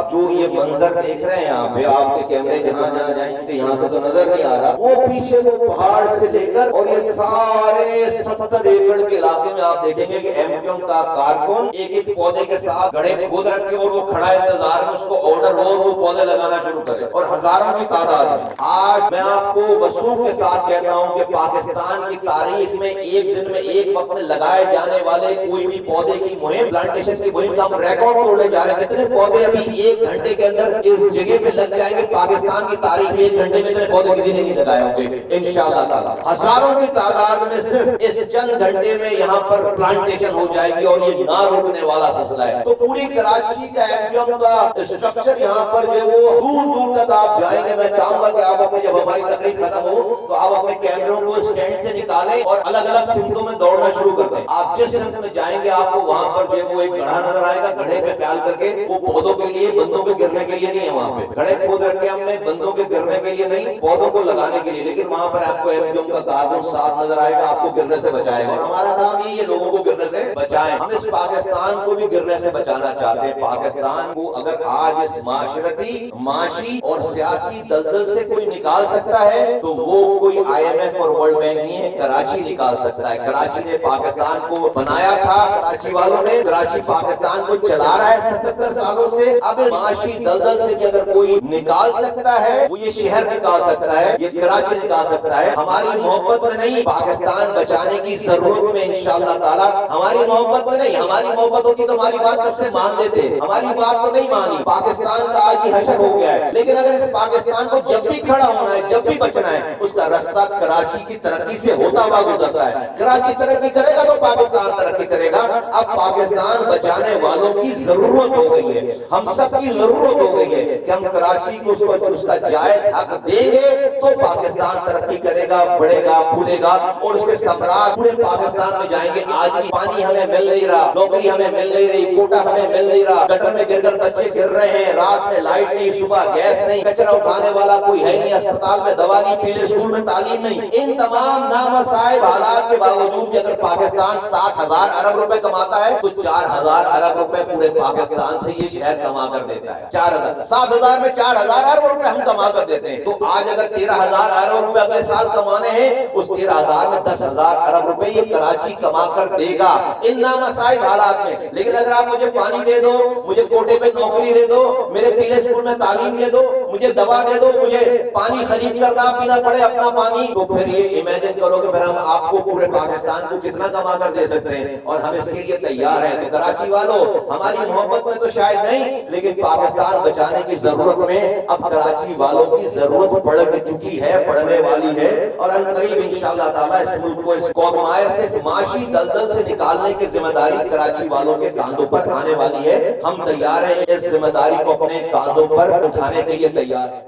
आप जो ये मंजर देख रहे हैं यहाँ पे, आपके कैमरे जहाँ जहाँ जाएंगे क्योंकि यहाँ से तो नजर नहीं आ रहा, वो पीछे वो पहाड़ से लेकर और ये सारे 70 एकड़ के इलाके में आप देखेंगे कि एमक्यूएम का कारकुन एक एक पौधे के साथ गड्ढे खोद रखे और वो खड़ा इंतजार में उसको ऑर्डर हो वो पौधे लगाना शुरू करे, और हजारों की तादाद में। आज मैं आपको वसूख के साथ कहता हूँ कि पाकिस्तान की तारीख में एक दिन में एक वक्त में लगाए जाने वाले कोई भी पौधे की मुहिम, प्लांटेशन की मुहिम का हम रिकॉर्ड तोड़ने जा रहे हैं। कितने पौधे अभी एक घंटे के अंदर इस जगह पे लग जाएंगे, पाकिस्तान की तारीख में एक घंटे में इतने पौधे किसी ने नहीं लगाए होंगे इंशाअल्लाह ताला। हजारों की तादाद में सिर्फ इस चंद घंटे में यहाँ पर प्लांटेशन हो जाएगी और ये ना रुकने वाला सिलसिला है। तो पूरी कराची का एमक्यूएम का स्ट्रक्चर यहाँ पर जो वो दूर दूर तक आप जाएंगे। मैं चाहूंगा कि आप अपने जब हमारी तकरीब खत्म हो तो आप अपने कैमरों को स्टैंड से निकालें और अलग अलग सिमतों में दौड़ना शुरू कर दें। आप जिस सिमत में जाएंगे आपको वहां पर जो वो एक गड्ढा नजर आएगा, गड्ढे पे ख्याल करके वो पौधों के लिए, बंदों के गिरने के लिए नहीं है, वहां पे गड्ढे खोद रखे हमने बंदों के गिरने के लिए नहीं, पौधों को लगाने के लिए। लेकिन वहां पर आपको एमक्यूएम का कारकुन साथ नजर आएगा, आपको गिरने से बचाएगा। और हमारा काम ये लोगों को गिरने से बचाएं। हम इस पाकिस्तान को भी गिरने से बचाना चाहते हैं। पाकिस्तान को अगर आज इस माशरती, माशी और सियासी दलदल से कोई निकाल सकता है तो वो कोई IMF और वर्ल्ड बैंक नहीं है, कराची निकाल सकता है। कराची ने पाकिस्तान को बनाया था, कराची वालों ने, कराची पाकिस्तान को चला रहा है 77 सालों से। अब इस माशी दलदल से अगर कोई निकाल सकता है वो ये शहर निकाल सकता है, ये कराची निकाल सकता है। हमारी मोहब्बत में नहीं, पाकिस्तान बचाने की जरूरत में इंशाअल्लाह ताला। हमारी मोहब्बत में नहीं, हमारी मोहब्बत होती तो हमारी बात कब से मान लेते, हमारी बात तो नहीं मानी। पाकिस्तान का आज ही हशर हो गया है। लेकिन अगर इस पाकिस्तान को जब भी खड़ा होना है, जब भी बचना है, उसका रास्ता कराची की तरक्की से होता हुआ गुजरता है। कराची तरक्की करेगा तो पाकिस्तान तरक्की करेगा। अब पाकिस्तान बचाने वालों की जरूरत हो गई है, हम सब की जरूरत हो गई है कि हम कराची को उसका जायज हक देंगे तो पाकिस्तान तरक्की करेगा, बढ़ेगा, फूलेगा और उसके सम्राट पूरे पाकिस्तान में जाएंगे। आज भी पानी हमें मिल नहीं रहा, नौकरी हमें मिल नहीं रही, कोटा हमें मिल नहीं रहा, गटर में गिरकर बच्चे गिर रहे हैं, रात में लाइट नहीं, सुबह गैस नहीं, कचरा उठाने वाला कोई है नहीं, अस्पताल में दवा नहीं, पीले स्कूल में तालीम नहीं। इन तमाम नामसाइब हालात के बावजूद भी अगर पाकिस्तान 7,000 अरब रुपए कमाता है तो 4,000 अरब रुपए पूरे पाकिस्तान से ये शहर कमा कर देता है। 4,000, 7,000 में 4,000 अरब रुपए हम कमा कर देते हैं। तो आज अगर 13,000 अरब रुपए अगले साल कमाने हैं, उस 13,000 में 10,000 अरब रुपए ये कराची कमा कर देगा इन नामसाइब हालात में। लेकिन अगर आप मुझे पानी दे दो, मुझे कोटे पे नौकरी दे दो, मेरे पीले स्कूल में तालीम दे दो, मुझे दवा दे दो, मुझे पानी खरीद कर ना पीना पड़े अपना पानी, तो फिर ये इमेजिन करो कि फिर हम आपको पूरे पाकिस्तान को कितना कमा कर दे सकते हैं। और हम इसके लिए तैयार हैं। तो कराची वालों, हमारी मोहब्बत में तो शायद नहीं, लेकिन पाकिस्तान बचाने की जरूरत में अब कराची वालों की जरूरत पड़ चुकी है, पड़ने वाली है। और अनकरीब इंशाअल्लाह ताला इस मुल्क को इस कौमायर से, इस माशी दलदल से निकालने की जिम्मेदारी कराची वालों के कांधों पर आने वाली है। हम तैयार हैं, इस जिम्मेदारी को अपने कांधों पर उठाने के लिए तैयार हैं।